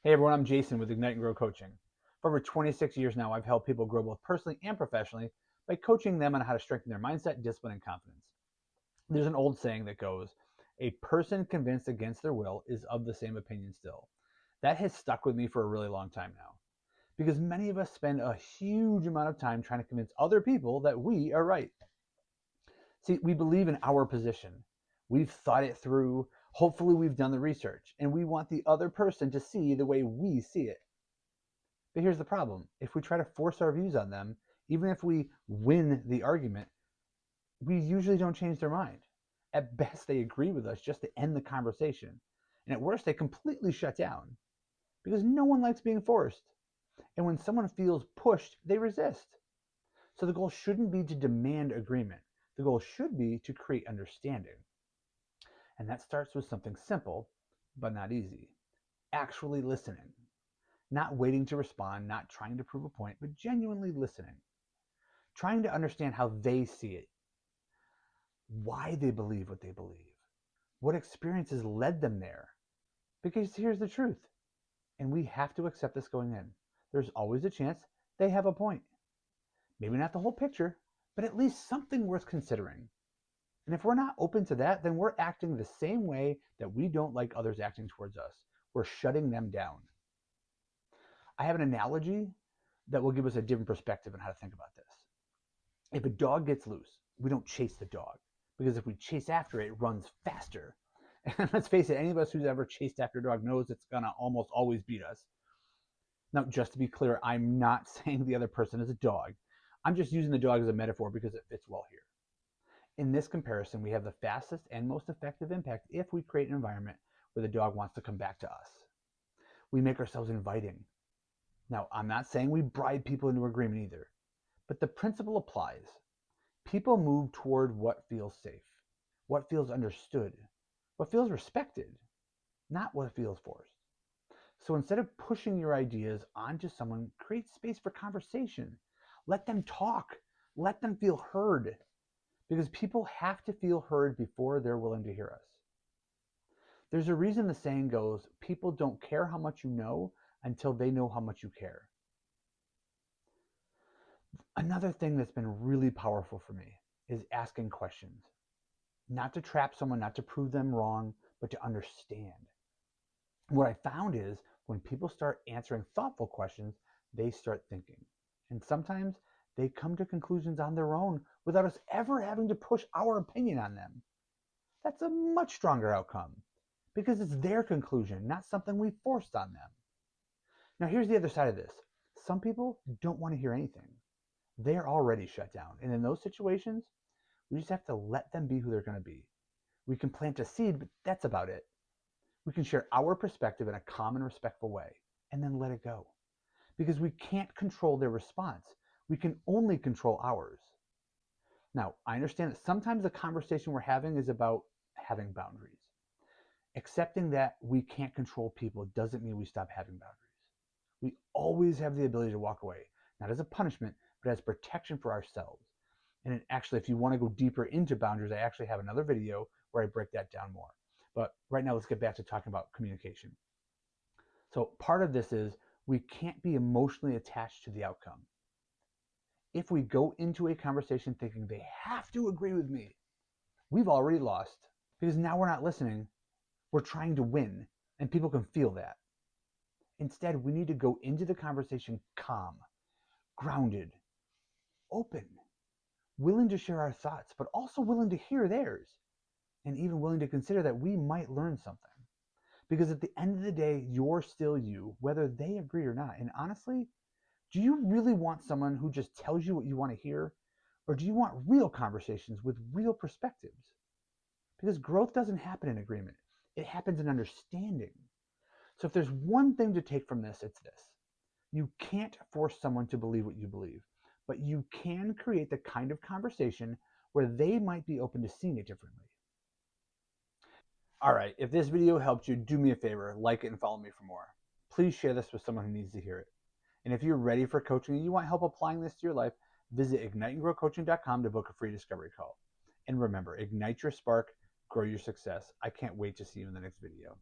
Hey everyone, I'm Jason with Ignite and Grow Coaching. For over 26 years now, I've helped people grow both personally and professionally by coaching them on how to strengthen their mindset, discipline, and confidence. There's an old saying that goes, a person convinced against their will is of the same opinion still. That has stuck with me for a really long time now, because many of us spend a huge amount of time trying to convince other people that we are right. See, we believe in our position. We've thought it through. Hopefully we've done the research, and we want the other person to see the way we see it. But here's the problem. If we try to force our views on them, even if we win the argument, we usually don't change their mind. At best, they agree with us just to end the conversation. And at worst, they completely shut down because no one likes being forced. And when someone feels pushed, they resist. So the goal shouldn't be to demand agreement. The goal should be to create understanding. And that starts with something simple, but not easy. Actually listening. Not waiting to respond, not trying to prove a point, but genuinely listening. Trying to understand how they see it, why they believe what they believe, what experiences led them there. Because here's the truth, and we have to accept this going in. There's always a chance they have a point. Maybe not the whole picture, but at least something worth considering. And if we're not open to that, then we're acting the same way that we don't like others acting towards us. We're shutting them down. I have an analogy that will give us a different perspective on how to think about this. If a dog gets loose, we don't chase the dog, because if we chase after it, it runs faster. And let's face it, any of us who's ever chased after a dog knows it's gonna almost always beat us. Now, just to be clear, I'm not saying the other person is a dog. I'm just using the dog as a metaphor because it fits well here. In this comparison, we have the fastest and most effective impact if we create an environment where the dog wants to come back to us. We make ourselves inviting. Now, I'm not saying we bribe people into agreement either, but the principle applies. People move toward what feels safe, what feels understood, what feels respected, not what feels forced. So instead of pushing your ideas onto someone, create space for conversation. Let them talk. Let them feel heard, because people have to feel heard before they're willing to hear us. There's a reason the saying goes, people don't care how much you know until they know how much you care. Another thing that's been really powerful for me is asking questions. Not to trap someone, not to prove them wrong, but to understand. What I found is when people start answering thoughtful questions, they start thinking. And sometimes they come to conclusions on their own without us ever having to push our opinion on them. That's a much stronger outcome because it's their conclusion, not something we forced on them. Now, here's the other side of this. Some people don't want to hear anything. They're already shut down. And in those situations, we just have to let them be who they're going to be. We can plant a seed, but that's about it. We can share our perspective in a calm and respectful way and then let it go. Because we can't control their response. We can only control ours. Now, I understand that sometimes the conversation we're having is about having boundaries. Accepting that we can't control people doesn't mean we stop having boundaries. We always have the ability to walk away, not as a punishment, but as protection for ourselves. And actually, if you want to go deeper into boundaries, I actually have another video where I break that down more. But right now, let's get back to talking about communication. So part of this is we can't be emotionally attached to the outcome. If we go into a conversation thinking they have to agree with me, we've already lost, because now we're not listening. We're trying to win, and people can feel that. Instead, we need to go into the conversation calm, grounded, open, willing to share our thoughts, but also willing to hear theirs, and even willing to consider that we might learn something. Because at the end of the day, you're still you, whether they agree or not. And honestly, do you really want someone who just tells you what you want to hear? Or do you want real conversations with real perspectives? Because growth doesn't happen in agreement. It happens in understanding. So if there's one thing to take from this, it's this. You can't force someone to believe what you believe, but you can create the kind of conversation where they might be open to seeing it differently. All right, if this video helped you, do me a favor, like it and follow me for more. Please share this with someone who needs to hear it. And if you're ready for coaching and you want help applying this to your life, visit igniteandgrowcoaching.com to book a free discovery call. And remember, ignite your spark, grow your success. I can't wait to see you in the next video.